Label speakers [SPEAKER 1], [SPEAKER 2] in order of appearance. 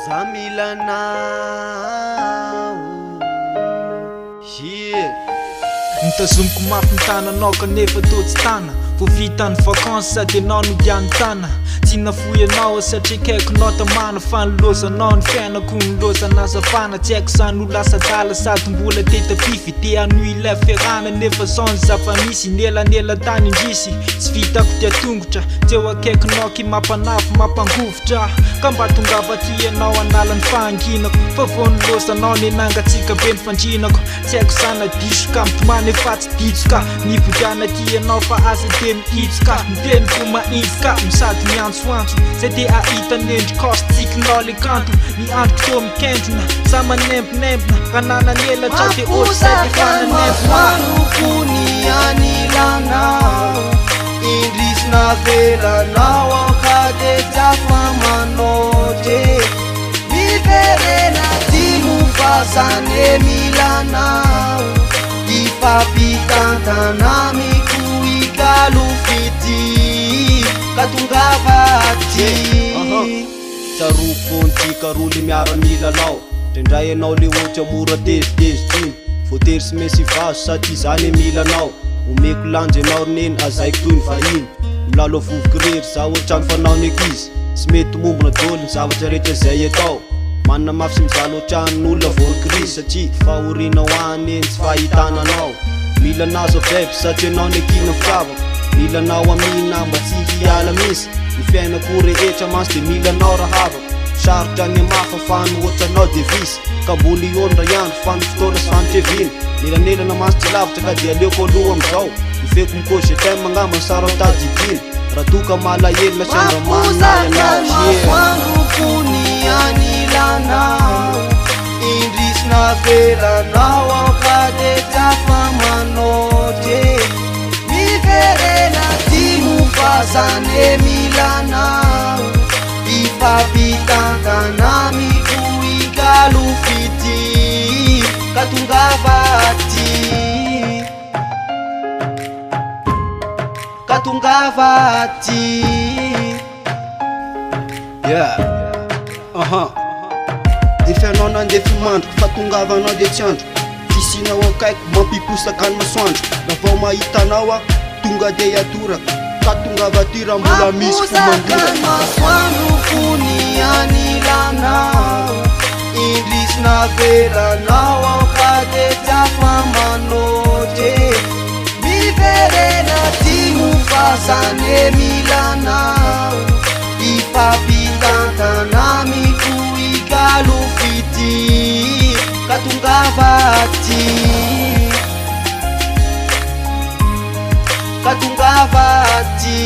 [SPEAKER 1] Mila anao. Yeah.
[SPEAKER 2] Nitazomiko mafy ny tananao kanefa tô tsy tana Vo vita ny vacances sady anao no diany tana Tsy nafoy anao satria kaikonao tamana Fa nilozanao ny fiainako nilozana azafana Tsy haiko zany ho lasa dala sady mbola tetapify Te ano ilay ferana nefa zao ny zava-misy Nelanela tany indrisy Tsy vitako tia tongotra Tsy eo akaikinao ky mampanafy mampangovotra Ka mba tongava ty anao anala ny fahanginako Fa vo nilozanao nenangatsika be ny fandrinako Tsy haiko sana diso ka mitomany efa tsy ditsoka Nibodiana ty anao fa aza de mihitsoka Miteny fo mahitsoka misady miantsoantso Zay te ahita nendrikao sy tsikinao le kanto Ny androko tô mikendrona Sa manembonembona Ranana nelatra de ory zay de fananembona
[SPEAKER 1] Manokony anilanao Indrisina velanao Ka de jafamanotry Miverena ty mofasane milanao Ipapitantana miku ikalufiti Katungavati Sarukon tikaruli miara milalao Tendray anao le otra mora tezitezi tiny Voatery sy mesy vaso satria zany e milanao Omeko lanjy anao roneny azaiko toy ny vahiny Milalo vovoky rery za ohatrany fanao ny ankizy Sy mety mombona dolo ny zavatra rehetra zay atao Manna mafy sy mizalo ohatran'olona voakrisy Satria fahorina hoany eny tsy fahitananao Milanao zao bebe satria anao nekina fitavako Milanao amina mba tsy hiala misy Ny fiainako rehetra mansy de milanao rahavako Sarotra ny mafa fa ny ohatranao de visy Ka mbola iondra ihany fa ny fotoana sy fanotrevina Nelanelana mansy tsy lavitra ka de aleoko aloha amizao Mifeko mikosy tem mangamba ny sara tadidina Raha toka malahelo na sandra manay anao Indrisina velanao Ka de jafamanotry Miverena ty mofasane milanao Ipapitantana miku ikalufiti Katungavati Katungavati Yeah Defianao nandefy mandroko fa tongavanao de tsy andro Fisinao akaiko mampiposaka ny masoandro Raha vao mahitanao a tonga de atoraka Ka tongavaty raha mbola misy fomandoraka Masoandrokony anilanao Indrisina velanao Ka de jafamanotry Miverena ty mofasane milanao Ipapitantana miku ikalufiti Katungavati Katungavati